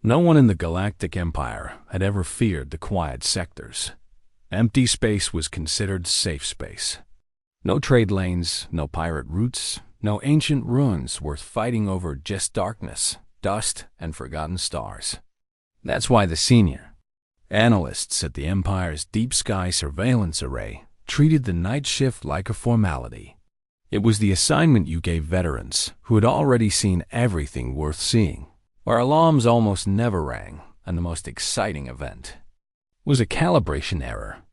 No one in the Galactic Empire had ever feared the quiet sectors. Empty space was considered safe space. No trade lanes, no pirate routes, no ancient ruins worth fighting over, just darkness, dust, and forgotten stars. That's why the senior analysts at the Empire's Deep Sky Surveillance Array treated the night shift like a formality. It was the assignment you gave veterans who had already seen everything worth seeing, where alarms almost never rang, and the most exciting event was a calibration error.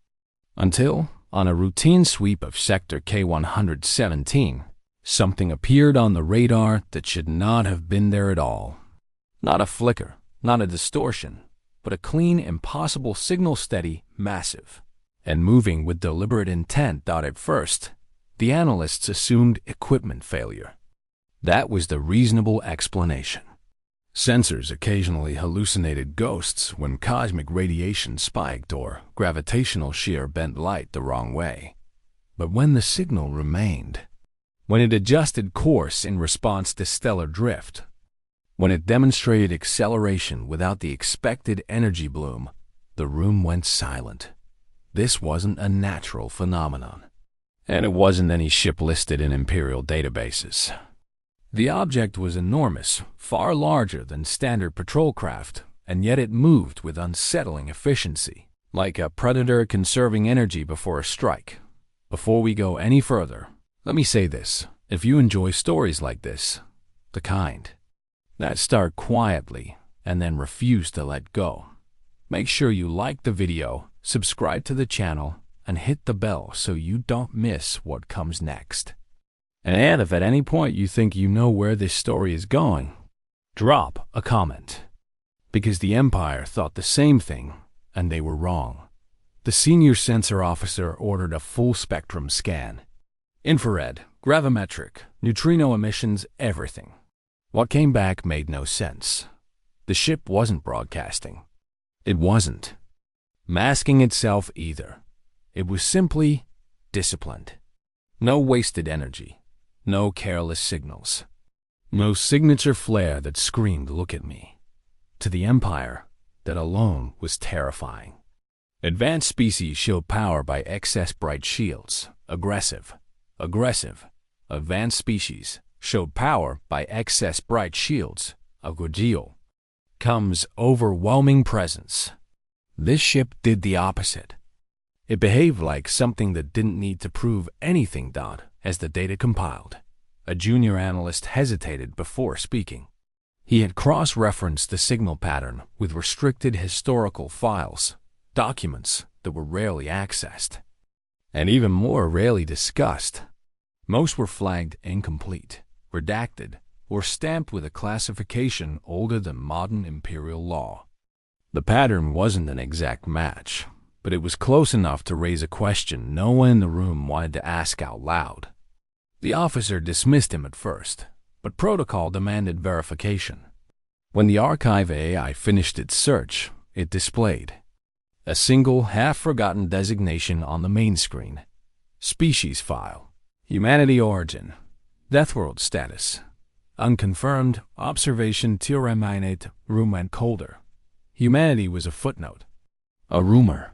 Until, on a routine sweep of Sector K-117, something appeared on the radar that should not have been there at all. Not a flicker, not a distortion, but a clean, impossible signal, steady, massive, and moving with deliberate intent. At first, the analysts assumed equipment failure. That was the reasonable explanation. Sensors occasionally hallucinated ghosts when cosmic radiation spiked or gravitational shear bent light the wrong way. But when the signal remained, when it adjusted course in response to stellar drift, when it demonstrated acceleration without the expected energy bloom, the room went silent. This wasn't a natural phenomenon, and it wasn't any ship listed in Imperial databases. The object was enormous, far larger than standard patrol craft, and yet it moved with unsettling efficiency, like a predator conserving energy before a strike. Before we go any further, let me say this. If you enjoy stories like this, the kind that start quietly and then refuse to let go, make sure you like the video, subscribe to the channel, and hit the bell so you don't miss what comes next. And if at any point you think you know where this story is going, drop a comment. Because the Empire thought the same thing, and they were wrong. The senior sensor officer ordered a full-spectrum scan. Infrared, gravimetric, neutrino emissions, everything. What came back made no sense. The ship wasn't broadcasting. It wasn't masking itself either. It was simply disciplined. No wasted energy. No careless signals. No signature flare that screamed, "Look at me." To the Empire, that alone was terrifying. Advanced species showed power by excess bright shields. Aggressive. Advanced species showed power by excess bright shields. Aggressive. Comes overwhelming presence. This ship did the opposite. It behaved like something that didn't need to prove anything. As the data compiled, a junior analyst hesitated before speaking. He had cross-referenced the signal pattern with restricted historical files, documents that were rarely accessed, and even more rarely discussed. Most were flagged incomplete, redacted, or stamped with a classification older than modern imperial law. The pattern wasn't an exact match, but it was close enough to raise a question no one in the room wanted to ask out loud. The officer dismissed him at first, but protocol demanded verification. When the archive AI finished its search, it displayed a single half-forgotten designation on the main screen. Species file. Humanity origin. Deathworld status. Unconfirmed. Observation Tiraminate room and colder. Humanity was a footnote. A rumor.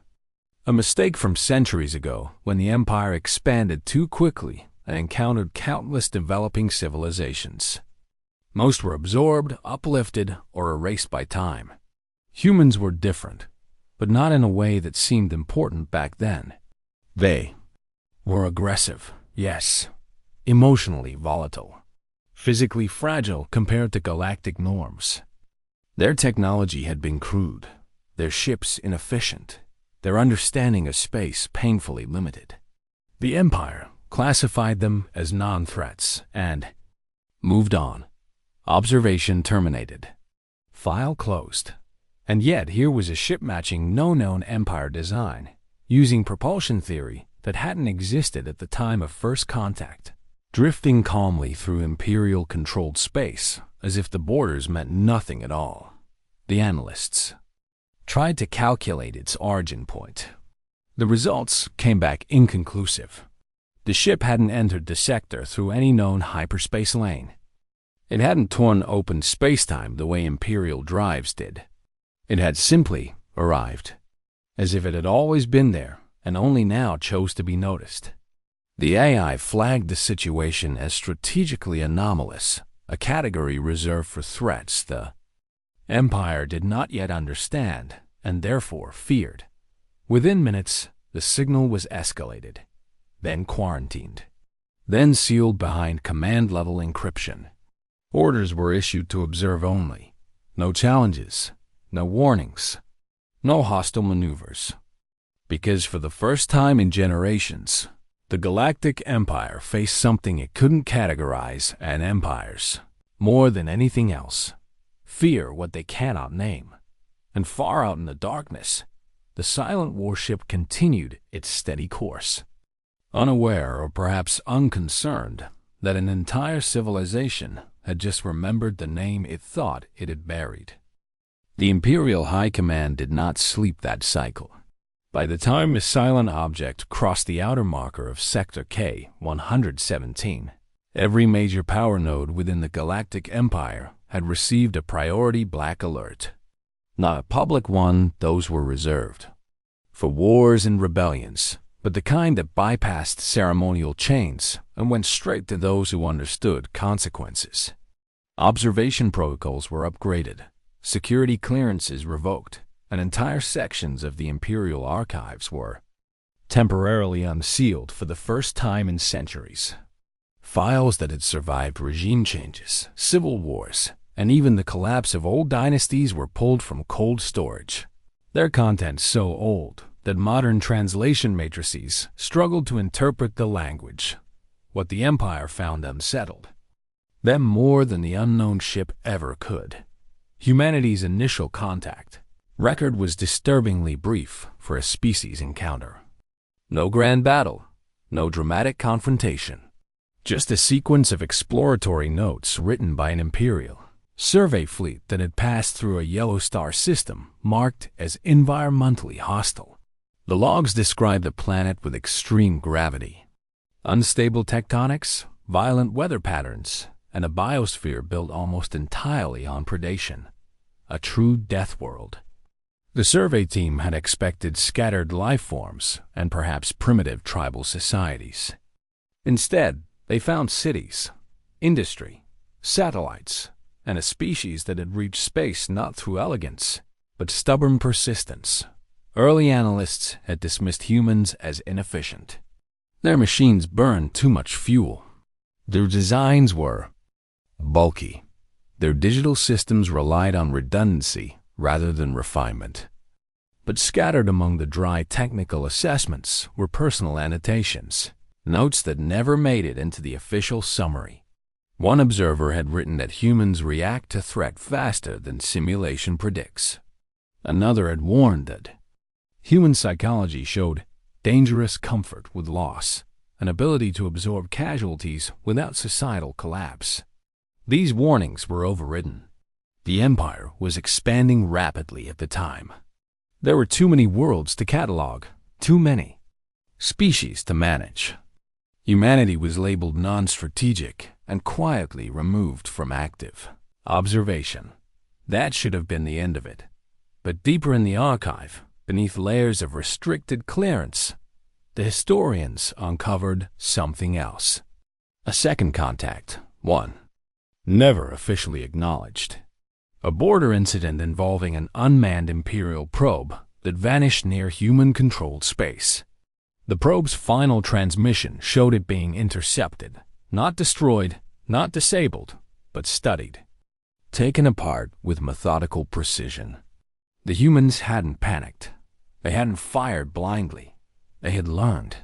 A mistake from centuries ago when the Empire expanded too quickly and encountered countless developing civilizations. Most were absorbed, uplifted, or erased by time. Humans were different, but not in a way that seemed important back then. They were aggressive, yes, emotionally volatile, physically fragile compared to galactic norms. Their technology had been crude, their ships inefficient, their understanding of space painfully limited. The Empire classified them as non-threats and moved on. Observation terminated. File closed. And yet here was a ship matching no known Empire design, using propulsion theory that hadn't existed at the time of first contact, drifting calmly through Imperial-controlled space as if the borders meant nothing at all. The analysts tried to calculate its origin point. The results came back inconclusive. The ship hadn't entered the sector through any known hyperspace lane. It hadn't torn open spacetime the way Imperial drives did. It had simply arrived, as if it had always been there and only now chose to be noticed. The AI flagged the situation as strategically anomalous, a category reserved for threats the Empire did not yet understand and therefore feared. Within minutes, the signal was escalated, then quarantined, then sealed behind command-level encryption. Orders were issued to observe only. No challenges, no warnings, no hostile maneuvers. Because for the first time in generations, the Galactic Empire faced something it couldn't categorize as empires. More than anything else, fear what they cannot name. And far out in the darkness, the silent warship continued its steady course, unaware or perhaps unconcerned that an entire civilization had just remembered the name it thought it had buried. The Imperial High Command did not sleep that cycle. By the time the silent object crossed the outer marker of Sector K-117, every major power node within the Galactic Empire had received a priority black alert. Not a public one, those were reserved for wars and rebellions, but the kind that bypassed ceremonial chains and went straight to those who understood consequences. Observation protocols were upgraded, security clearances revoked, and entire sections of the Imperial archives were temporarily unsealed for the first time in centuries. Files that had survived regime changes, civil wars, and even the collapse of old dynasties were pulled from cold storage. Their contents so old that modern translation matrices struggled to interpret the language. What the Empire found unsettled them more than the unknown ship ever could. Humanity's initial contact record was disturbingly brief for a species encounter. No grand battle, no dramatic confrontation. Just a sequence of exploratory notes written by an Imperial survey fleet that had passed through a yellow star system marked as environmentally hostile. The logs described the planet with extreme gravity, unstable tectonics, violent weather patterns, and a biosphere built almost entirely on predation. A true death world. The survey team had expected scattered life forms and perhaps primitive tribal societies. Instead, they found cities, industry, satellites, and a species that had reached space not through elegance, but stubborn persistence. Early analysts had dismissed humans as inefficient. Their machines burned too much fuel. Their designs were bulky. Their digital systems relied on redundancy rather than refinement. But scattered among the dry technical assessments were personal annotations, notes that never made it into the official summary. One observer had written that humans react to threat faster than simulation predicts. Another had warned that human psychology showed dangerous comfort with loss, an ability to absorb casualties without societal collapse. These warnings were overridden. The Empire was expanding rapidly at the time. There were too many worlds to catalog, too many species to manage. Humanity was labeled non-strategic and quietly removed from active observation. That should have been the end of it. But deeper in the archive, beneath layers of restricted clearance, the historians uncovered something else. A second contact, one never officially acknowledged. A border incident involving an unmanned Imperial probe that vanished near human-controlled space. The probe's final transmission showed it being intercepted, not destroyed, not disabled, but studied, taken apart with methodical precision. The humans hadn't panicked. They hadn't fired blindly. They had learned.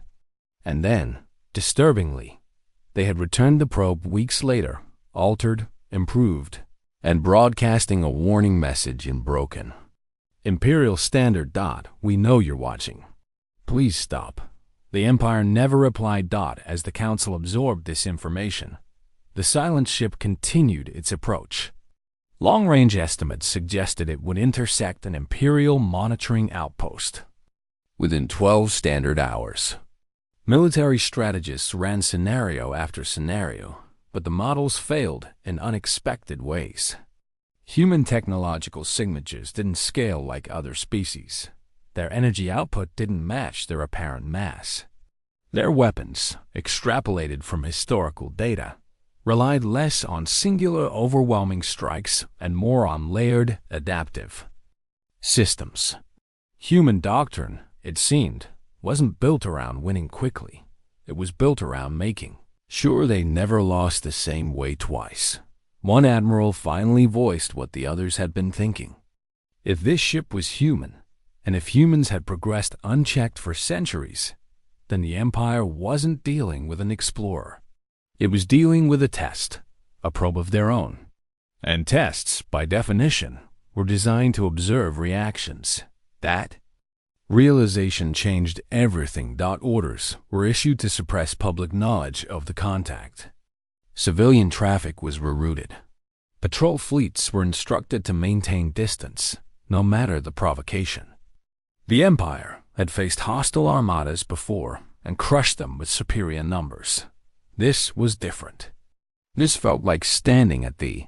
And then, disturbingly, they had returned the probe weeks later, altered, improved, and broadcasting a warning message in broken Imperial Standard. We know you're watching. Please stop. The Empire never replied. As the Council absorbed this information, the silent ship continued its approach. Long-range estimates suggested it would intersect an Imperial monitoring outpost within 12 standard hours. Military strategists ran scenario after scenario, but the models failed in unexpected ways. Human technological signatures didn't scale like other species. Their energy output didn't match their apparent mass. Their weapons, extrapolated from historical data, relied less on singular overwhelming strikes and more on layered, adaptive systems. Human doctrine, it seemed, wasn't built around winning quickly. It was built around making sure they never lost the same way twice. One admiral finally voiced what the others had been thinking. If this ship was human, and if humans had progressed unchecked for centuries, then the Empire wasn't dealing with an explorer. It was dealing with a test, a probe of their own. And tests, by definition, were designed to observe reactions. That realization changed everything. Orders were issued to suppress public knowledge of the contact. Civilian traffic was rerouted. Patrol fleets were instructed to maintain distance, no matter the provocation. The Empire had faced hostile armadas before and crushed them with superior numbers. This was different. This felt like standing at the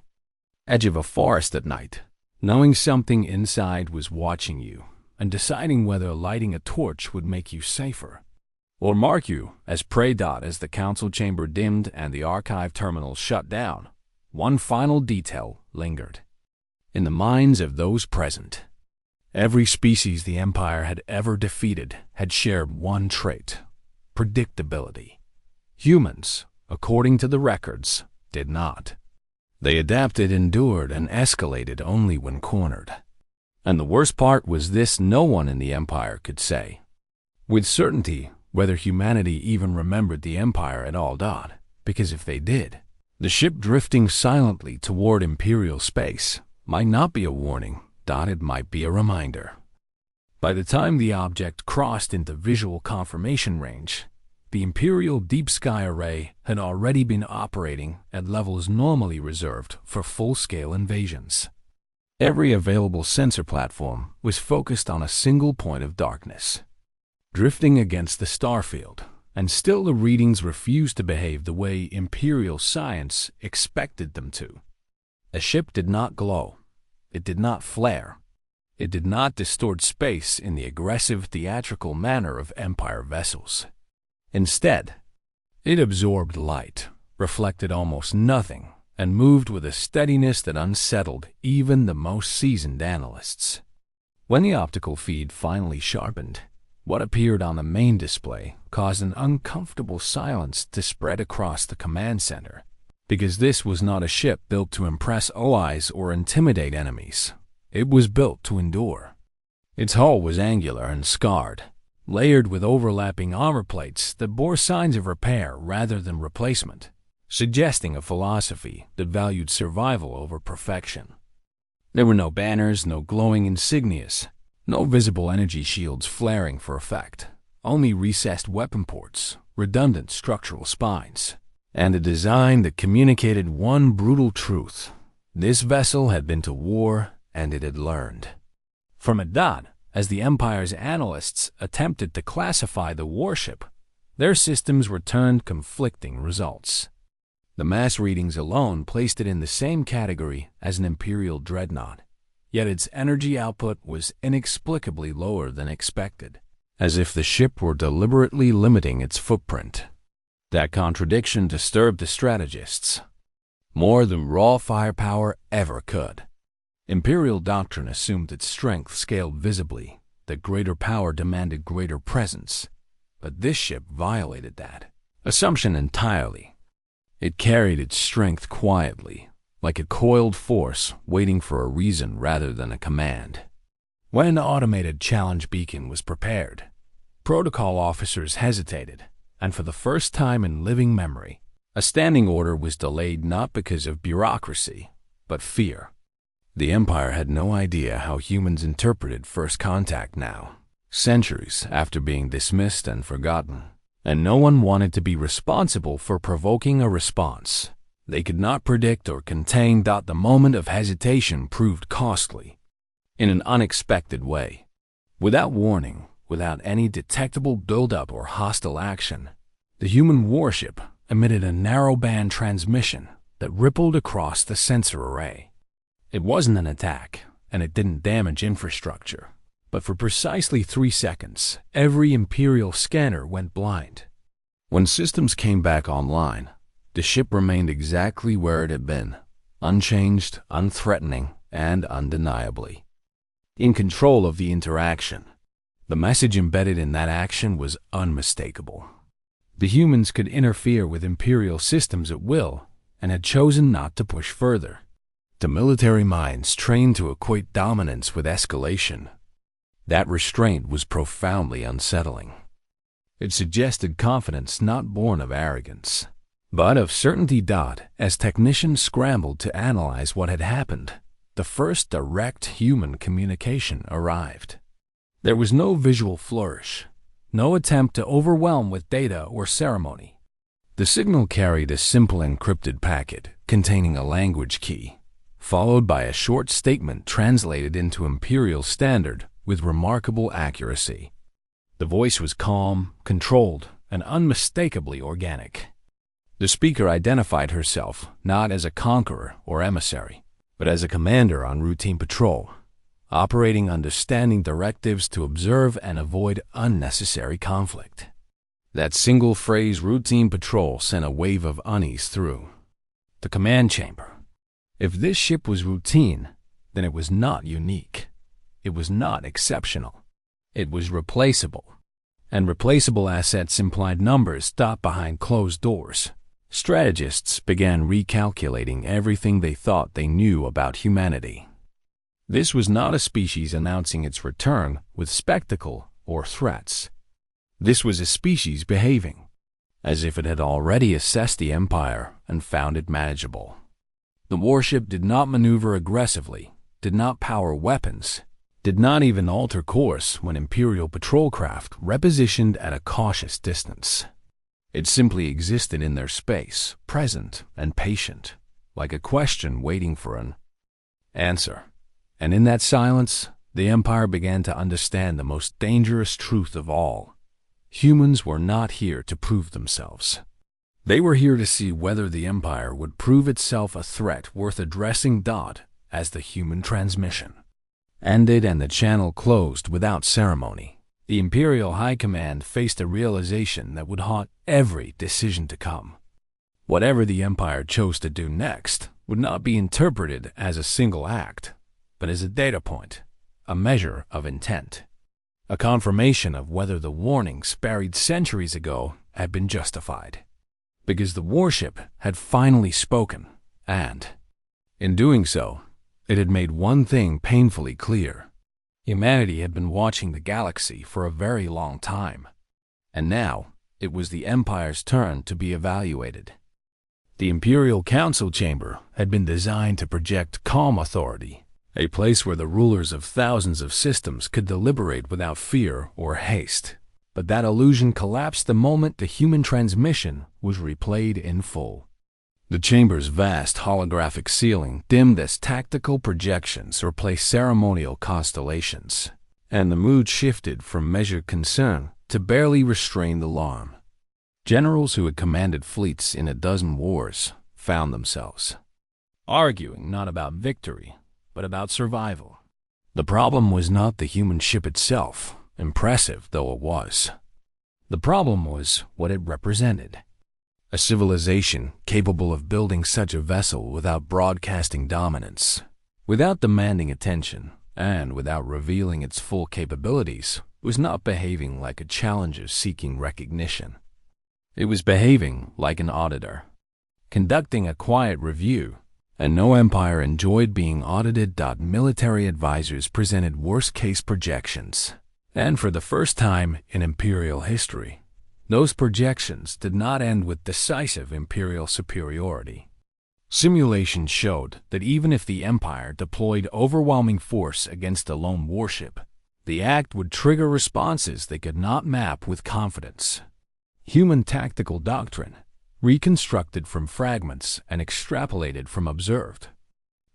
edge of a forest at night, knowing something inside was watching you and deciding whether lighting a torch would make you safer or mark you as prey. As the council chamber dimmed and the archive terminals shut down, one final detail lingered in the minds of those present. Every species the Empire had ever defeated had shared one trait: predictability. Humans, according to the records, did not. They adapted, endured, and escalated only when cornered. And the worst part was this: no one in the Empire could say with certainty whether humanity even remembered the Empire at all. Because if they did, the ship drifting silently toward Imperial space might not be a warning. It might be a reminder. By the time the object crossed into visual confirmation range, the Imperial Deep Sky Array had already been operating at levels normally reserved for full-scale invasions. Every available sensor platform was focused on a single point of darkness, drifting against the starfield, and still the readings refused to behave the way Imperial science expected them to. A ship did not glow. It did not flare. It did not distort space in the aggressive, theatrical manner of Empire vessels. Instead, it absorbed light, reflected almost nothing, and moved with a steadiness that unsettled even the most seasoned analysts. When the optical feed finally sharpened, what appeared on the main display caused an uncomfortable silence to spread across the command center. Because this was not a ship built to impress allies or intimidate enemies. It was built to endure. Its hull was angular and scarred, layered with overlapping armor plates that bore signs of repair rather than replacement, suggesting a philosophy that valued survival over perfection. There were no banners, no glowing insignias, no visible energy shields flaring for effect, only recessed weapon ports, redundant structural spines, and a design that communicated one brutal truth: this vessel had been to war, and it had learned. From it, as the Empire's analysts attempted to classify the warship, their systems returned conflicting results. The mass readings alone placed it in the same category as an Imperial dreadnought, yet its energy output was inexplicably lower than expected, as if the ship were deliberately limiting its footprint. That contradiction disturbed the strategists more than raw firepower ever could. Imperial doctrine assumed that strength scaled visibly, that greater power demanded greater presence, but this ship violated that assumption entirely. It carried its strength quietly, like a coiled force waiting for a reason rather than a command. When an automated challenge beacon was prepared, protocol officers hesitated, and for the first time in living memory, a standing order was delayed not because of bureaucracy, but fear. The Empire had no idea how humans interpreted first contact now, centuries after being dismissed and forgotten, and no one wanted to be responsible for provoking a response. They could not predict or contain. The moment of hesitation proved costly in an unexpected way. Without warning, without any detectable buildup or hostile action, the human warship, emitted a narrowband transmission that rippled across the sensor array. It wasn't an attack, and it didn't damage infrastructure. But for precisely 3 seconds, every Imperial scanner went blind. When systems came back online, the ship remained exactly where it had been, unchanged, unthreatening, and undeniably in control of the interaction. The message embedded in that action was unmistakable. The humans could interfere with Imperial systems at will and had chosen not to push further. To military minds trained to equate dominance with escalation, that restraint was profoundly unsettling. It suggested confidence not born of arrogance, but of certainty. As technicians scrambled to analyze what had happened, the first direct human communication arrived. There was no visual flourish, no attempt to overwhelm with data or ceremony. The signal carried a simple encrypted packet containing a language key, followed by a short statement translated into Imperial Standard with remarkable accuracy. The voice was calm, controlled, and unmistakably organic. The speaker identified herself not as a conqueror or emissary, but as a commander on routine patrol, operating under standing directives to observe and avoid unnecessary conflict. That single phrase, routine patrol, sent a wave of unease through the command chamber. If this ship was routine, then it was not unique. It was not exceptional. It was replaceable. And replaceable assets implied numbers stopped behind closed doors. Strategists began recalculating everything they thought they knew about humanity. This was not a species announcing its return with spectacle or threats. This was a species behaving as if it had already assessed the Empire and found it manageable. The warship did not maneuver aggressively, did not power weapons, did not even alter course when Imperial patrol craft repositioned at a cautious distance. It simply existed in their space, present and patient, like a question waiting for an answer. And in that silence, the Empire began to understand the most dangerous truth of all. Humans were not here to prove themselves. They were here to see whether the Empire would prove itself a threat worth addressing. As the human transmission ended and the channel closed without ceremony, the Imperial High Command faced a realization that would haunt every decision to come. Whatever the Empire chose to do next would not be interpreted as a single act, but as a data point, a measure of intent, a confirmation of whether the warnings buried centuries ago had been justified. Because the warship had finally spoken, and, in doing so, it had made one thing painfully clear. Humanity had been watching the galaxy for a very long time, and now it was the Empire's turn to be evaluated. The Imperial Council Chamber had been designed to project calm authority, a place where the rulers of thousands of systems could deliberate without fear or haste. But that illusion collapsed the moment the human transmission was replayed in full. The chamber's vast holographic ceiling dimmed as tactical projections replaced ceremonial constellations, and the mood shifted from measured concern to barely restrained alarm. Generals who had commanded fleets in a dozen wars found themselves arguing not about victory, but about survival. The problem was not the human ship itself, impressive though it was. The problem was what it represented. A civilization capable of building such a vessel without broadcasting dominance, without demanding attention, and without revealing its full capabilities, was not behaving like a challenger seeking recognition. It was behaving like an auditor, conducting a quiet review, and no empire enjoyed being audited. Military advisors presented worst-case projections, and for the first time in Imperial history, those projections did not end with decisive Imperial superiority. Simulations showed that even if the Empire deployed overwhelming force against a lone warship, the act would trigger responses they could not map with confidence. Human tactical doctrine, reconstructed from fragments and extrapolated from observed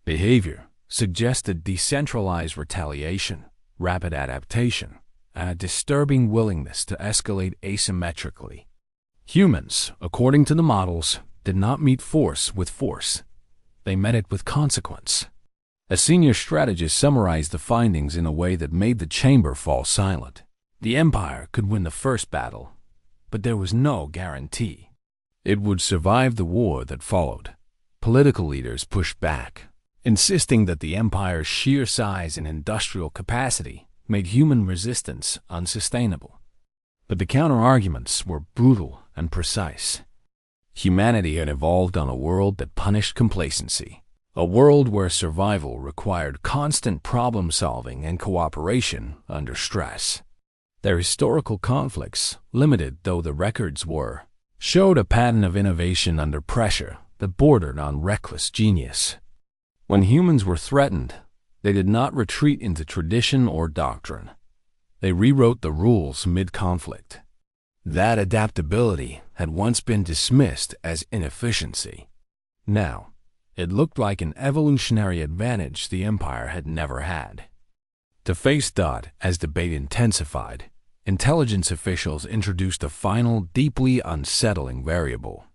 behavior, suggested decentralized retaliation, rapid adaptation, and a disturbing willingness to escalate asymmetrically. Humans, according to the models, did not meet force with force. They met it with consequence. A senior strategist summarized the findings in a way that made the chamber fall silent. The Empire could win the first battle, but there was no guarantee it would survive the war that followed. Political leaders pushed back, insisting that the Empire's sheer size and industrial capacity made human resistance unsustainable. But the counter-arguments were brutal and precise. Humanity had evolved on a world that punished complacency, a world where survival required constant problem-solving and cooperation under stress. Their historical conflicts, limited though the records were, showed a pattern of innovation under pressure that bordered on reckless genius. When humans were threatened, they did not retreat into tradition or doctrine. They rewrote the rules mid-conflict. That adaptability had once been dismissed as inefficiency. Now, it looked like an evolutionary advantage the Empire had never had. To face that, as debate intensified, intelligence officials introduced a final, deeply unsettling variable.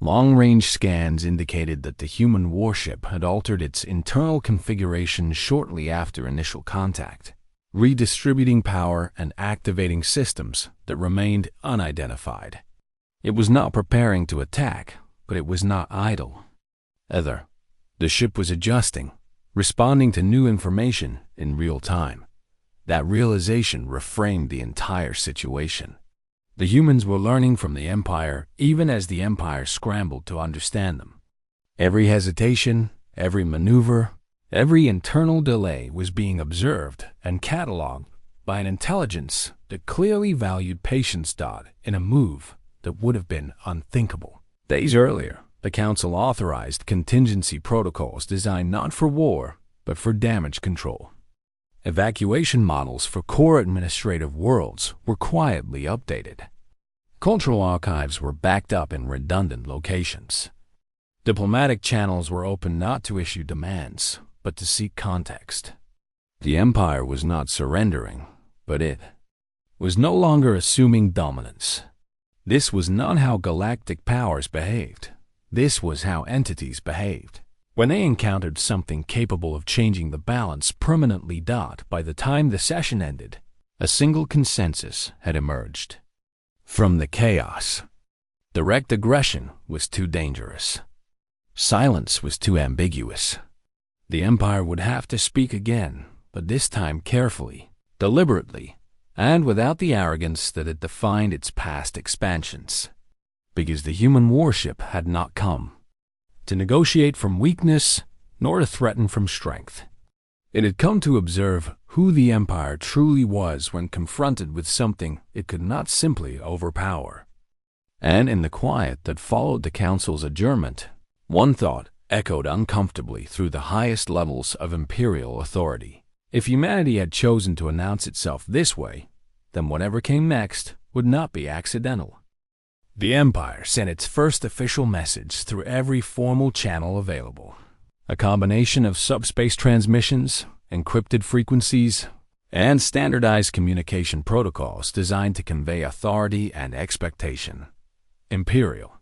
Long-range scans indicated that the human warship had altered its internal configuration shortly after initial contact, redistributing power and activating systems that remained unidentified. It was not preparing to attack, but it was not idle. Either, the ship was adjusting, responding to new information in real time. That realization reframed the entire situation. The humans were learning from the Empire even as the Empire scrambled to understand them. Every hesitation, every maneuver, every internal delay was being observed and catalogued by an intelligence that clearly valued patience. In a move that would have been unthinkable. Days earlier, the Council authorized contingency protocols designed not for war, but for damage control. Evacuation models for core administrative worlds were quietly updated. Cultural archives were backed up in redundant locations. Diplomatic channels were open not to issue demands, but to seek context. The Empire was not surrendering, but it was no longer assuming dominance. This was not how galactic powers behaved. This was how entities behaved. When they encountered something capable of changing the balance permanently. By the time the session ended, a single consensus had emerged. From the chaos, direct aggression was too dangerous. Silence was too ambiguous. The Empire would have to speak again, but this time carefully, deliberately, and without the arrogance that had defined its past expansions. Because the human warship had not come to negotiate from weakness, nor to threaten from strength. It had come to observe who the Empire truly was when confronted with something it could not simply overpower. And in the quiet that followed the Council's adjournment, one thought echoed uncomfortably through the highest levels of imperial authority. If humanity had chosen to announce itself this way, then whatever came next would not be accidental. The Empire sent its first official message through every formal channel available. A combination of subspace transmissions, encrypted frequencies, and standardized communication protocols designed to convey authority and expectation. Imperial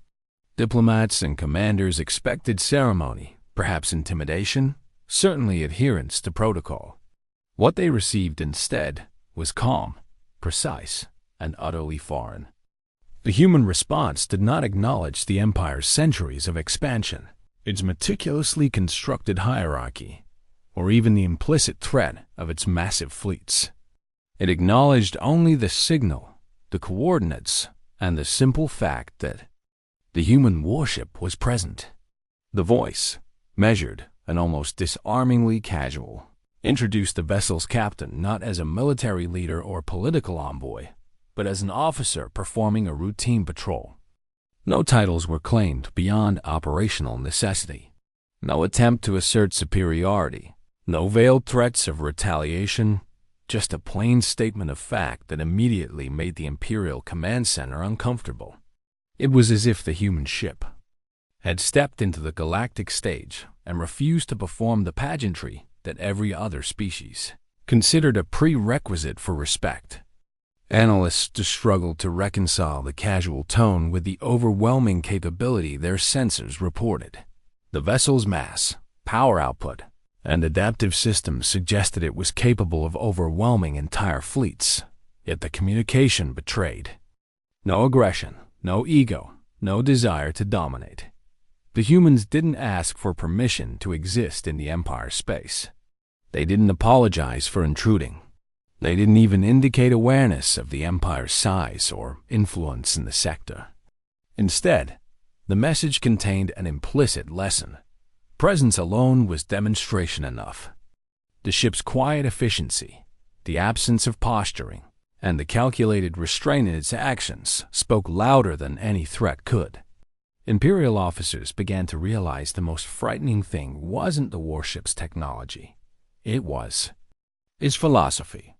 diplomats and commanders expected ceremony, perhaps intimidation, certainly adherence to protocol. What they received instead was calm, precise, and utterly foreign. The human response did not acknowledge the Empire's centuries of expansion, its meticulously constructed hierarchy, or even the implicit threat of its massive fleets. It acknowledged only the signal, the coordinates, and the simple fact that the human warship was present. The voice, measured and almost disarmingly casual, introduced the vessel's captain not as a military leader or political envoy, but as an officer performing a routine patrol. No titles were claimed beyond operational necessity. No attempt to assert superiority. No veiled threats of retaliation. Just a plain statement of fact that immediately made the Imperial Command Center uncomfortable. It was as if the human ship had stepped into the galactic stage and refused to perform the pageantry that every other species considered a prerequisite for respect. Analysts struggled to reconcile the casual tone with the overwhelming capability their sensors reported. The vessel's mass, power output, and adaptive systems suggested it was capable of overwhelming entire fleets, yet the communication betrayed no aggression, no ego, no desire to dominate. The humans didn't ask for permission to exist in the Empire's space. They didn't apologize for intruding. They didn't even indicate awareness of the Empire's size or influence in the sector. Instead, the message contained an implicit lesson. Presence alone was demonstration enough. The ship's quiet efficiency, the absence of posturing, and the calculated restraint in its actions spoke louder than any threat could. Imperial officers began to realize the most frightening thing wasn't the warship's technology. It was its philosophy.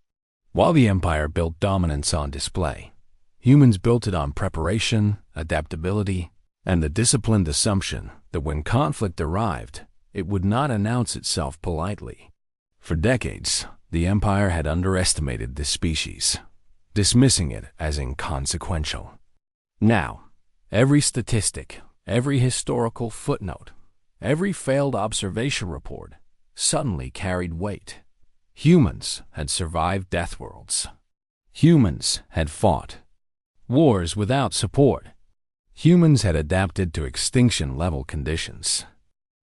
While the Empire built dominance on display, humans built it on preparation, adaptability, and the disciplined assumption that when conflict arrived, it would not announce itself politely. For decades, the Empire had underestimated this species, dismissing it as inconsequential. Now, every statistic, every historical footnote, every failed observation report suddenly carried weight. Humans had survived death worlds. Humans had fought wars without support. Humans had adapted to extinction-level conditions.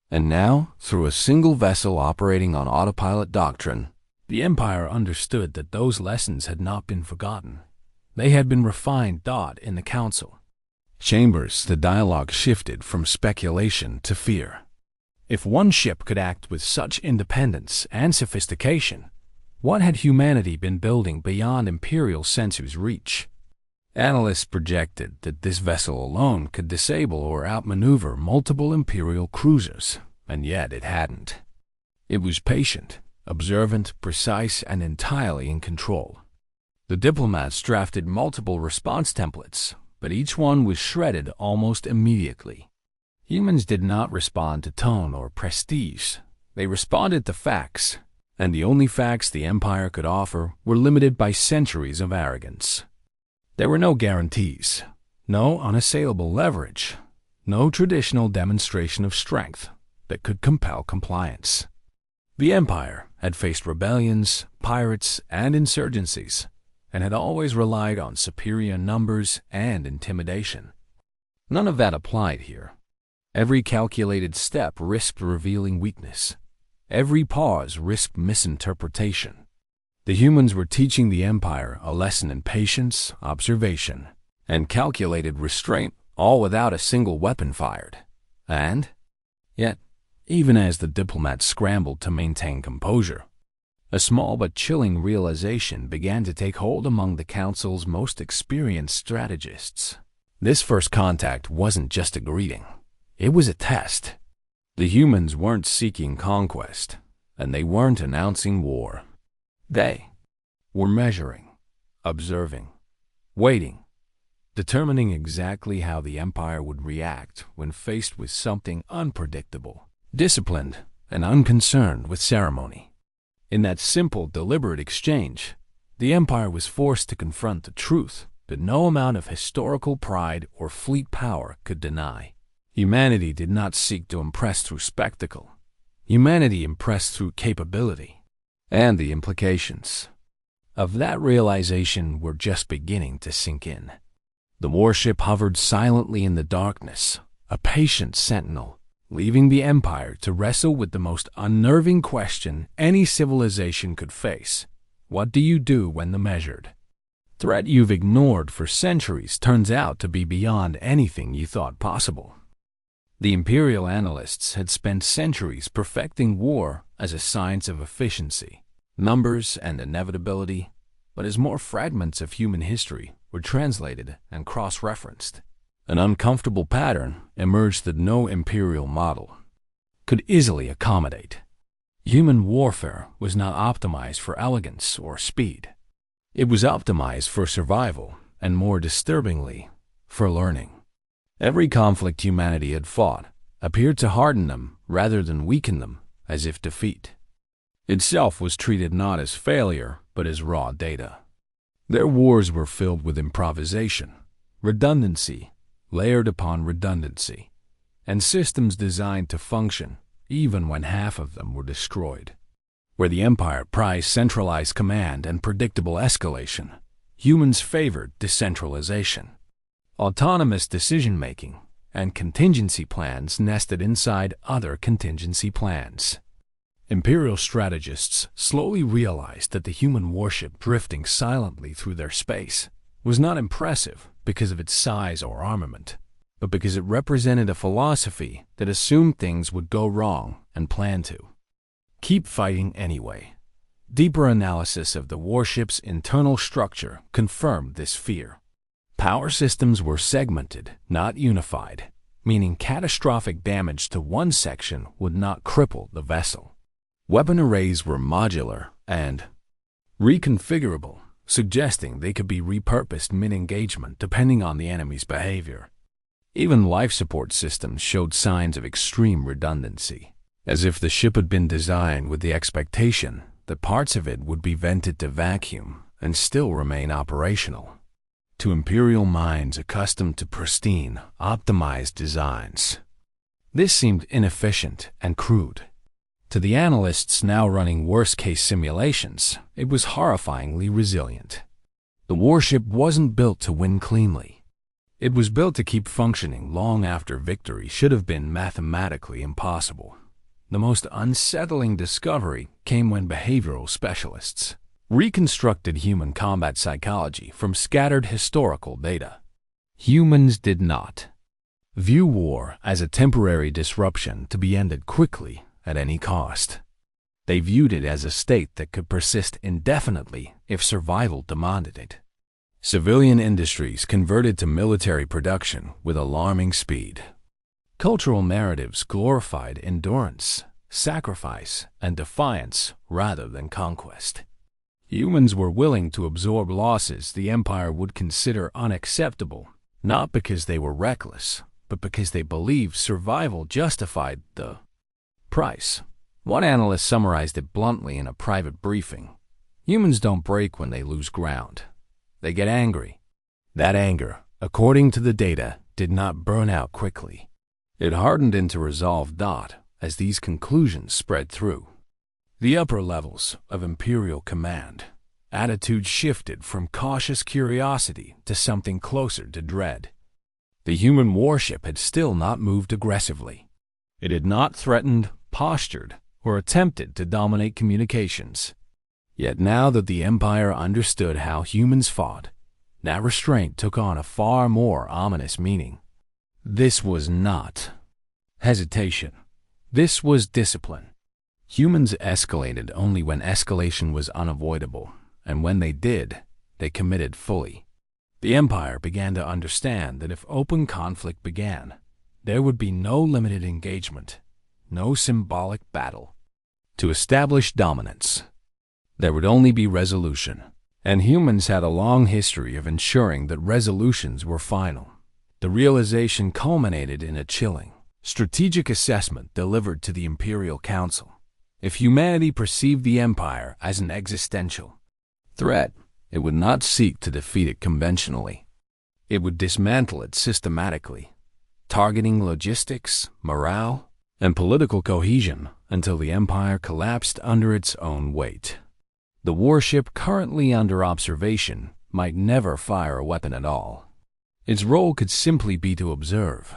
And now, through a single vessel operating on autopilot doctrine, the Empire understood that those lessons had not been forgotten. They had been refined in the Council chambers. The dialogue shifted from speculation to fear. If one ship could act with such independence and sophistication, what had humanity been building beyond Imperial sensors' reach? Analysts projected that this vessel alone could disable or outmaneuver multiple Imperial cruisers, and yet it hadn't. It was patient, observant, precise, and entirely in control. The diplomats drafted multiple response templates, but each one was shredded almost immediately. Humans did not respond to tone or prestige. They responded to facts, and the only facts the Empire could offer were limited by centuries of arrogance. There were no guarantees, no unassailable leverage, no traditional demonstration of strength that could compel compliance. The Empire had faced rebellions, pirates, and insurgencies, and had always relied on superior numbers and intimidation. None of that applied here. Every calculated step risked revealing weakness. Every pause risked misinterpretation. The humans were teaching the Empire a lesson in patience, observation, and calculated restraint, all without a single weapon fired. And yet, even as the diplomats scrambled to maintain composure, a small but chilling realization began to take hold among the Council's most experienced strategists. This first contact wasn't just a greeting. It was a test. The humans weren't seeking conquest, and they weren't announcing war. They were measuring, observing, waiting, determining exactly how the Empire would react when faced with something unpredictable, disciplined, and unconcerned with ceremony. In that simple, deliberate exchange, the Empire was forced to confront the truth that no amount of historical pride or fleet power could deny. Humanity did not seek to impress through spectacle. Humanity impressed through capability, and the implications of that realization were just beginning to sink in. The warship hovered silently in the darkness, a patient sentinel, leaving the Empire to wrestle with the most unnerving question any civilization could face. What do you do when the measured threat you've ignored for centuries turns out to be beyond anything you thought possible? The Imperial analysts had spent centuries perfecting war as a science of efficiency, numbers, and inevitability, but as more fragments of human history were translated and cross-referenced, an uncomfortable pattern emerged that no Imperial model could easily accommodate. Human warfare was not optimized for elegance or speed. It was optimized for survival and, more disturbingly, for learning. Every conflict humanity had fought appeared to harden them rather than weaken them, as if defeat itself was treated not as failure but as raw data. Their wars were filled with improvisation, redundancy, layered upon redundancy, and systems designed to function even when half of them were destroyed. Where the Empire prized centralized command and predictable escalation, humans favored decentralization. Autonomous decision-making and contingency plans nested inside other contingency plans. Imperial strategists slowly realized that the human warship drifting silently through their space was not impressive because of its size or armament, but because it represented a philosophy that assumed things would go wrong and planned to. Keep fighting anyway. Deeper analysis of the warship's internal structure confirmed this fear. Power systems were segmented, not unified, meaning catastrophic damage to one section would not cripple the vessel. Weapon arrays were modular and reconfigurable, suggesting they could be repurposed mid-engagement depending on the enemy's behavior. Even life support systems showed signs of extreme redundancy, as if the ship had been designed with the expectation that parts of it would be vented to vacuum and still remain operational. To Imperial minds accustomed to pristine, optimized designs, this seemed inefficient and crude. To the analysts now running worst-case simulations, it was horrifyingly resilient. The warship wasn't built to win cleanly. It was built to keep functioning long after victory should have been mathematically impossible. The most unsettling discovery came when behavioral specialists reconstructed human combat psychology from scattered historical data. Humans did not view war as a temporary disruption to be ended quickly at any cost. They viewed it as a state that could persist indefinitely if survival demanded it. Civilian industries converted to military production with alarming speed. Cultural narratives glorified endurance, sacrifice, and defiance rather than conquest. Humans were willing to absorb losses the Empire would consider unacceptable, not because they were reckless, but because they believed survival justified the price. One analyst summarized it bluntly in a private briefing. Humans don't break when they lose ground. They get angry. That anger, according to the data, did not burn out quickly. It hardened into resolve as these conclusions spread through the upper levels of Imperial command. Attitudes shifted from cautious curiosity to something closer to dread. The human warship had still not moved aggressively. It had not threatened, postured, or attempted to dominate communications. Yet now that the Empire understood how humans fought, that restraint took on a far more ominous meaning. This was not hesitation. This was discipline. Humans escalated only when escalation was unavoidable, and when they did, they committed fully. The Empire began to understand that if open conflict began, there would be no limited engagement, no symbolic battle. To establish dominance, there would only be resolution, and humans had a long history of ensuring that resolutions were final. The realization culminated in a chilling, strategic assessment delivered to the Imperial Council. If humanity perceived the Empire as an existential threat, it would not seek to defeat it conventionally. It would dismantle it systematically, targeting logistics, morale, and political cohesion until the Empire collapsed under its own weight. The warship currently under observation might never fire a weapon at all. Its role could simply be to observe,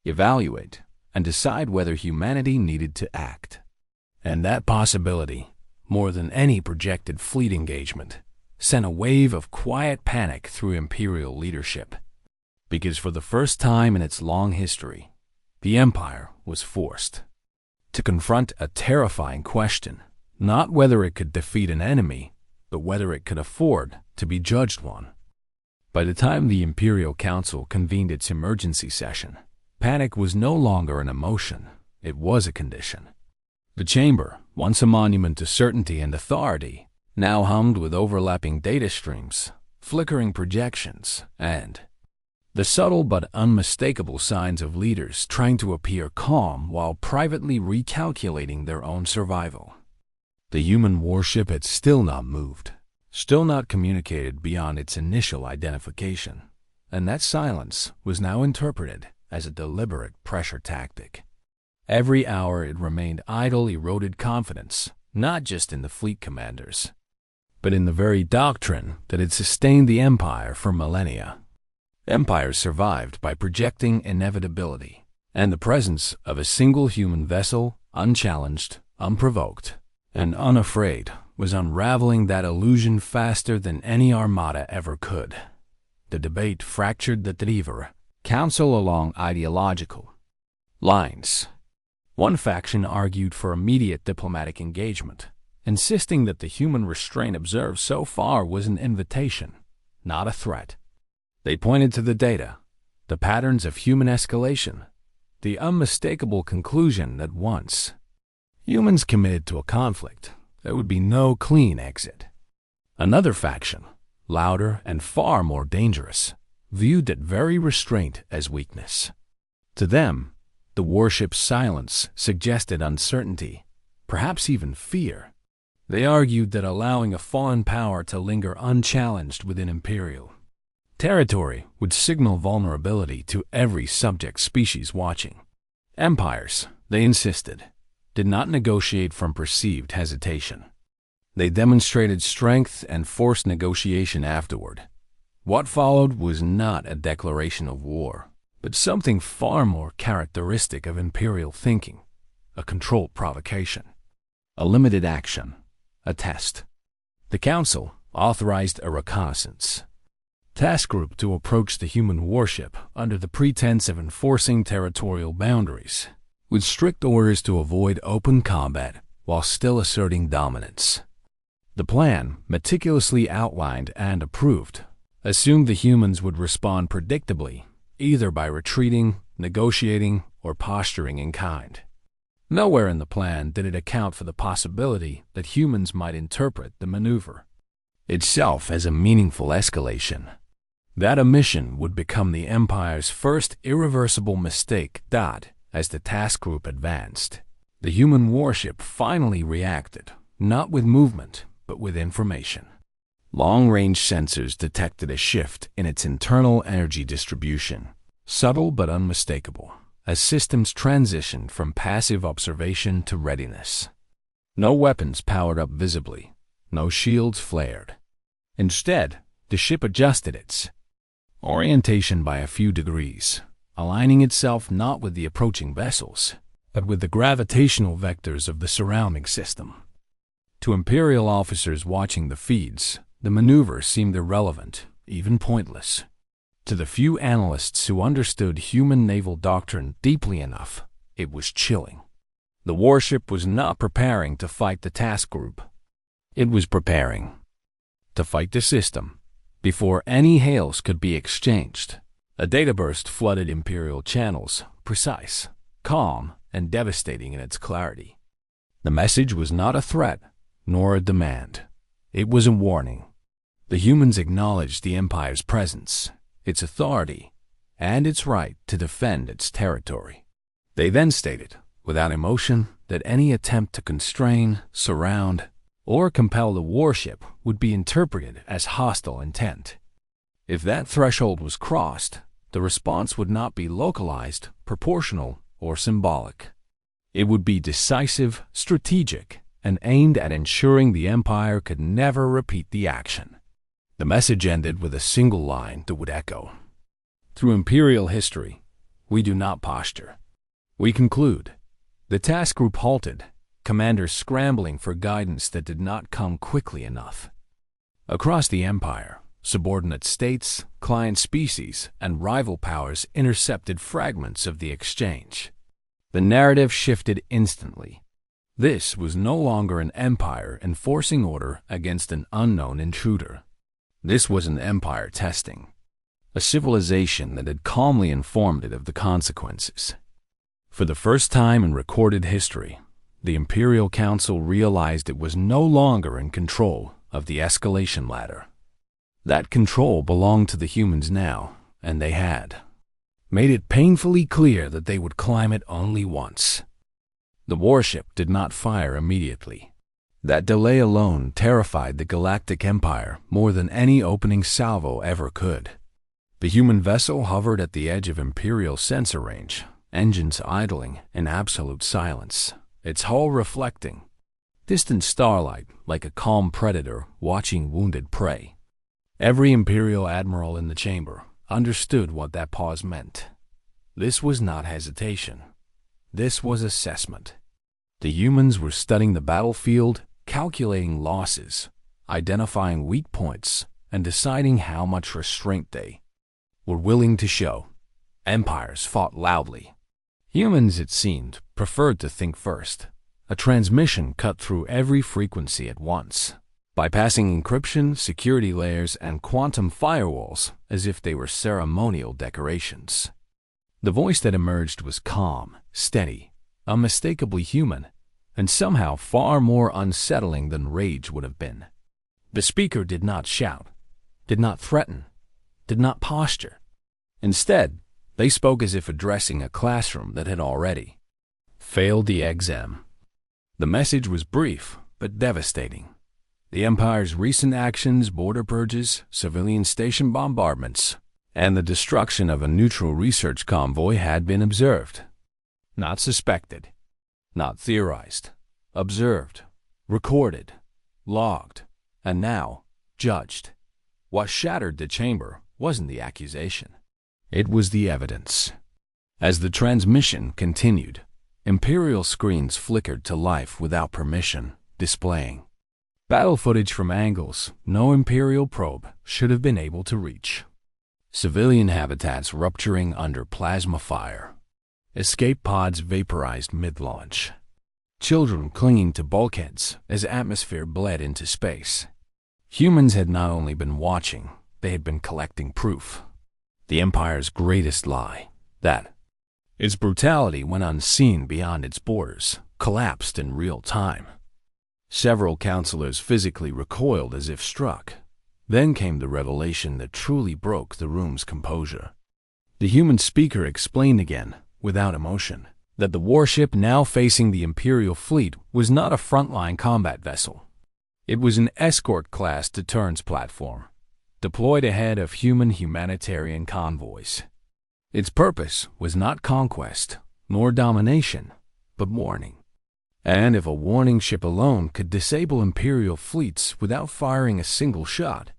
evaluate, and decide whether humanity needed to act. And that possibility, more than any projected fleet engagement, sent a wave of quiet panic through Imperial leadership. Because for the first time in its long history, the Empire was forced to confront a terrifying question, not whether it could defeat an enemy, but whether it could afford to be judged one. By the time the Imperial Council convened its emergency session, panic was no longer an emotion, it was a condition. The chamber, once a monument to certainty and authority, now hummed with overlapping data streams, flickering projections, and the subtle but unmistakable signs of leaders trying to appear calm while privately recalculating their own survival. The human warship had still not moved. still not communicated beyond its initial identification, and that silence was now interpreted as a deliberate pressure tactic. Every hour it remained idle eroded confidence, not just in the fleet commanders, but in the very doctrine that had sustained the Empire for millennia. Empires survived by projecting inevitability, and the presence of a single human vessel, unchallenged, unprovoked, and unafraid, was unraveling that illusion faster than any armada ever could. The debate fractured the Driver Council along ideological lines. One faction argued for immediate diplomatic engagement, insisting that the human restraint observed so far was an invitation, not a threat. They pointed to the data, the patterns of human escalation, the unmistakable conclusion that once humans committed to a conflict, there would be no clean exit. Another faction, louder and far more dangerous, viewed that very restraint as weakness. To them, the warship's silence suggested uncertainty, perhaps even fear. They argued that allowing a foreign power to linger unchallenged within Imperial territory would signal vulnerability to every subject species watching. Empires, they insisted, did not negotiate from perceived hesitation. They demonstrated strength and forced negotiation afterward. What followed was not a declaration of war, but something far more characteristic of Imperial thinking, a controlled provocation, a limited action, a test. The Council authorized a reconnaissance task group to approach the human warship under the pretense of enforcing territorial boundaries, with strict orders to avoid open combat while still asserting dominance. The plan, meticulously outlined and approved, assumed the humans would respond predictably, either by retreating, negotiating, or posturing in kind. Nowhere in the plan did it account for the possibility that humans might interpret the maneuver itself as a meaningful escalation. That omission would become the Empire's first irreversible mistake. As the task group advanced, the human warship finally reacted, not with movement, but with information. Long-range sensors detected a shift in its internal energy distribution, subtle but unmistakable, as systems transitioned from passive observation to readiness. No weapons powered up visibly, no shields flared. Instead, the ship adjusted its orientation by a few degrees, aligning itself not with the approaching vessels, but with the gravitational vectors of the surrounding system. To Imperial officers watching the feeds, the maneuver seemed irrelevant, even pointless. To the few analysts who understood human naval doctrine deeply enough, it was chilling. The warship was not preparing to fight the task group. It was preparing to fight the system. Before any hails could be exchanged, a data burst flooded Imperial channels, precise, calm, and devastating in its clarity. The message was not a threat, nor a demand. It was a warning. The humans acknowledged the Empire's presence, its authority, and its right to defend its territory. They then stated, without emotion, that any attempt to constrain, surround, or compel the warship would be interpreted as hostile intent. If that threshold was crossed, the response would not be localized, proportional, or symbolic. It would be decisive, strategic, and aimed at ensuring the Empire could never repeat the action. The message ended with a single line that would echo. Through Imperial history, we do not posture. We conclude. The task group halted, commanders scrambling for guidance that did not come quickly enough. Across the Empire, subordinate states, client species, and rival powers intercepted fragments of the exchange. The narrative shifted instantly. This was no longer an empire enforcing order against an unknown intruder. This was an empire testing, a civilization that had calmly informed it of the consequences. For the first time in recorded history, the Imperial Council realized it was no longer in control of the escalation ladder. That control belonged to the humans now, and they had made it painfully clear that they would climb it only once. The warship did not fire immediately. That delay alone terrified the Galactic Empire more than any opening salvo ever could. The human vessel hovered at the edge of Imperial sensor range, engines idling in absolute silence, its hull reflecting distant starlight like a calm predator watching wounded prey. Every Imperial admiral in the chamber understood what that pause meant. This was not hesitation. This was assessment. The humans were studying the battlefield, calculating losses, identifying weak points, and deciding how much restraint they were willing to show. Empires fought loudly. Humans, it seemed, preferred to think first. A transmission cut through every frequency at once, bypassing encryption, security layers, and quantum firewalls as if they were ceremonial decorations. The voice that emerged was calm, steady, unmistakably human, and somehow far more unsettling than rage would have been. The speaker did not shout, did not threaten, did not posture. Instead, they spoke as if addressing a classroom that had already failed the exam. The message was brief, but devastating. The Empire's recent actions, border purges, civilian station bombardments, and the destruction of a neutral research convoy had been observed. Not suspected, not theorized, observed, recorded, logged, and now judged. What shattered the chamber wasn't the accusation. It was the evidence. As the transmission continued, Imperial screens flickered to life without permission, displaying battle footage from angles no Imperial probe should have been able to reach. Civilian habitats rupturing under plasma fire. Escape pods vaporized mid-launch. Children clinging to bulkheads as atmosphere bled into space. Humans had not only been watching, they had been collecting proof. The Empire's greatest lie, that its brutality, when unseen beyond its borders, collapsed in real time. Several counselors physically recoiled as if struck. Then came the revelation that truly broke the room's composure. The human speaker explained again, without emotion, that the warship now facing the Imperial fleet was not a frontline combat vessel. It was an escort-class deterrence platform, deployed ahead of human humanitarian convoys. Its purpose was not conquest, nor domination, but warning. And if a warning ship alone could disable Imperial fleets without firing a single shot,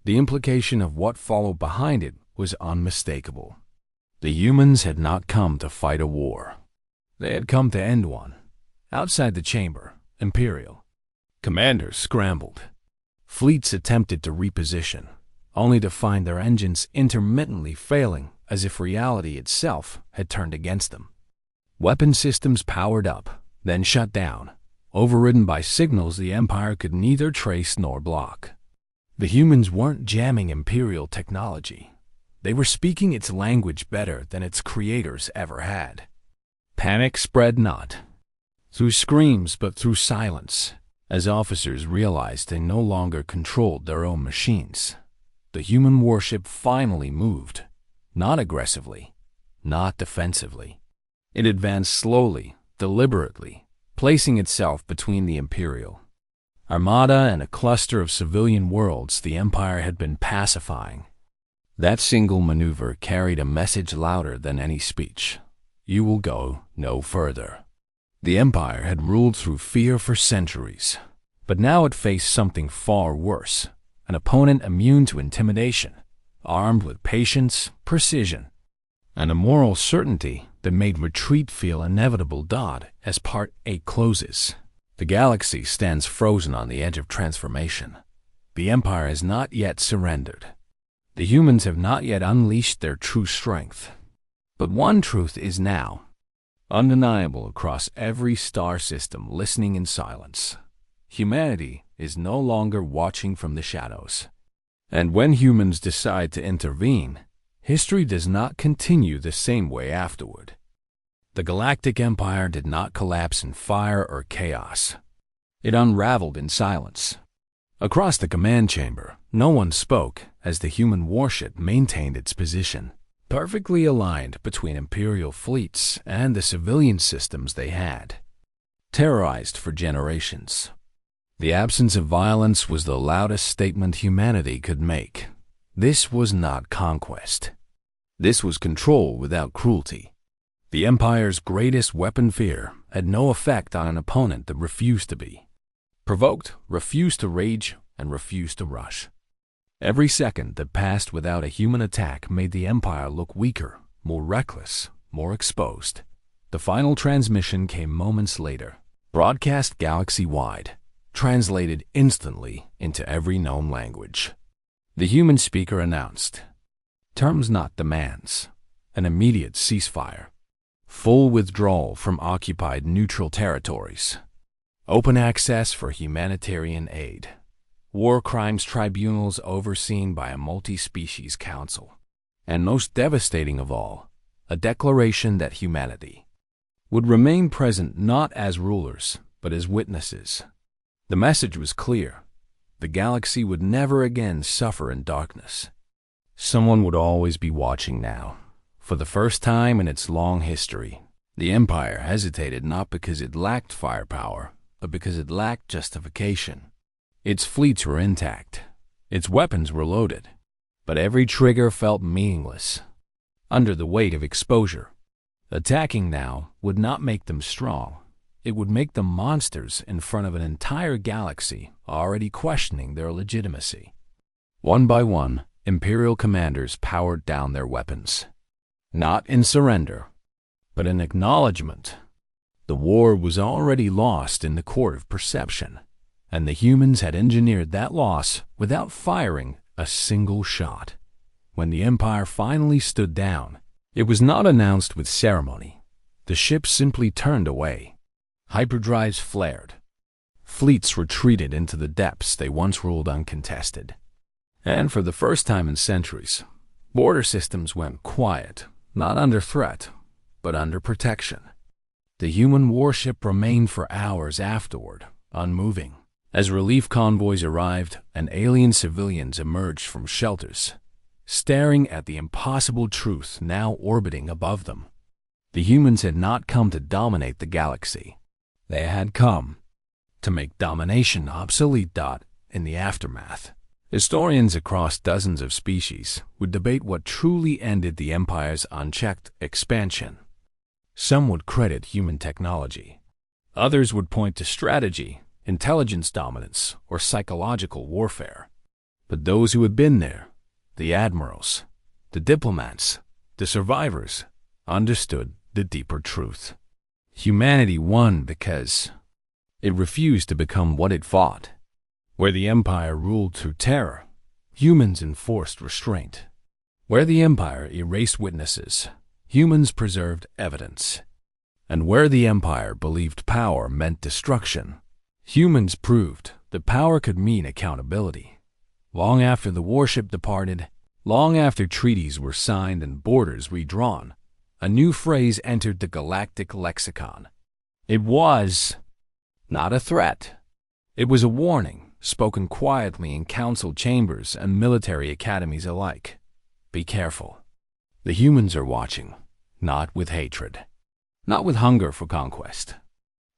the implication of what followed behind it was unmistakable. The humans had not come to fight a war. They had come to end one. Outside the chamber, Imperial commanders scrambled. Fleets attempted to reposition, only to find their engines intermittently failing as if reality itself had turned against them. Weapon systems powered up, then shut down, overridden by signals the Empire could neither trace nor block. The humans weren't jamming Imperial technology. They were speaking its language better than its creators ever had. Panic spread not through screams but through silence, as officers realized they no longer controlled their own machines. The human warship finally moved, not aggressively, not defensively. It advanced slowly, deliberately, placing itself between the Imperial Armada and a cluster of civilian worlds the Empire had been pacifying. That single maneuver carried a message louder than any speech. You will go no further. The Empire had ruled through fear for centuries, but now it faced something far worse, an opponent immune to intimidation, armed with patience, precision, and a moral certainty that made retreat feel inevitable. As Part 8 closes, the galaxy stands frozen on the edge of transformation. The Empire has not yet surrendered. The humans have not yet unleashed their true strength. But one truth is now undeniable across every star system listening in silence. Humanity is no longer watching from the shadows. And when humans decide to intervene, history does not continue the same way afterward. The Galactic Empire did not collapse in fire or chaos. It unraveled in silence. Across the command chamber, no one spoke as the human warship maintained its position, perfectly aligned between Imperial fleets and the civilian systems they had terrorized for generations. The absence of violence was the loudest statement humanity could make. This was not conquest. This was control without cruelty. The Empire's greatest weapon, fear, had no effect on an opponent that refused to be provoked, refused to rage, and refused to rush. Every second that passed without a human attack made the Empire look weaker, more reckless, more exposed. The final transmission came moments later, broadcast galaxy-wide, translated instantly into every known language. The human speaker announced, terms not demands, an immediate ceasefire, full withdrawal from occupied neutral territories, open access for humanitarian aid, war crimes tribunals overseen by a multi-species council, and most devastating of all, a declaration that humanity would remain present not as rulers, but as witnesses. The message was clear. The galaxy would never again suffer in darkness. Someone would always be watching now. For the first time in its long history, the Empire hesitated not because it lacked firepower, but because it lacked justification. Its fleets were intact. Its weapons were loaded. But every trigger felt meaningless under the weight of exposure. Attacking now would not make them strong. It would make them monsters in front of an entire galaxy already questioning their legitimacy. One by one, Imperial commanders powered down their weapons. Not in surrender, but in acknowledgement. The war was already lost in the court of perception, and the humans had engineered that loss without firing a single shot. When the Empire finally stood down, it was not announced with ceremony. The ships simply turned away. Hyperdrives flared. Fleets retreated into the depths they once ruled uncontested. And for the first time in centuries, border systems went quiet, not under threat, but under protection. The human warship remained for hours afterward, unmoving. As relief convoys arrived and alien civilians emerged from shelters, staring at the impossible truth now orbiting above them. The humans had not come to dominate the galaxy. They had come to make domination obsolete. In the aftermath, historians across dozens of species would debate what truly ended the Empire's unchecked expansion. Some would credit human technology. Others would point to strategy, intelligence dominance, or psychological warfare. But those who had been there, the admirals, the diplomats, the survivors, understood the deeper truth. Humanity won because it refused to become what it fought. Where the Empire ruled through terror, humans enforced restraint. Where the Empire erased witnesses, humans preserved evidence. And where the Empire believed power meant destruction, humans proved that power could mean accountability. Long after the warship departed, long after treaties were signed and borders redrawn, a new phrase entered the galactic lexicon. It was not a threat. It was a warning, spoken quietly in council chambers and military academies alike. Be careful. The humans are watching, not with hatred, not with hunger for conquest,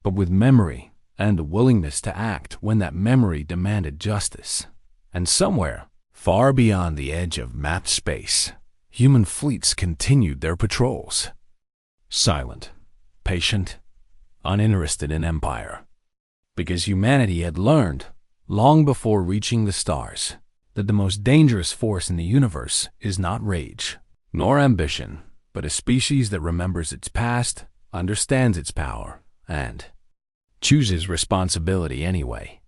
but with memory and a willingness to act when that memory demanded justice. And somewhere, far beyond the edge of mapped space, human fleets continued their patrols. Silent, patient, uninterested in empire. Because humanity had learned, long before reaching the stars, that the most dangerous force in the universe is not rage, nor ambition, but a species that remembers its past, understands its power, and chooses responsibility anyway.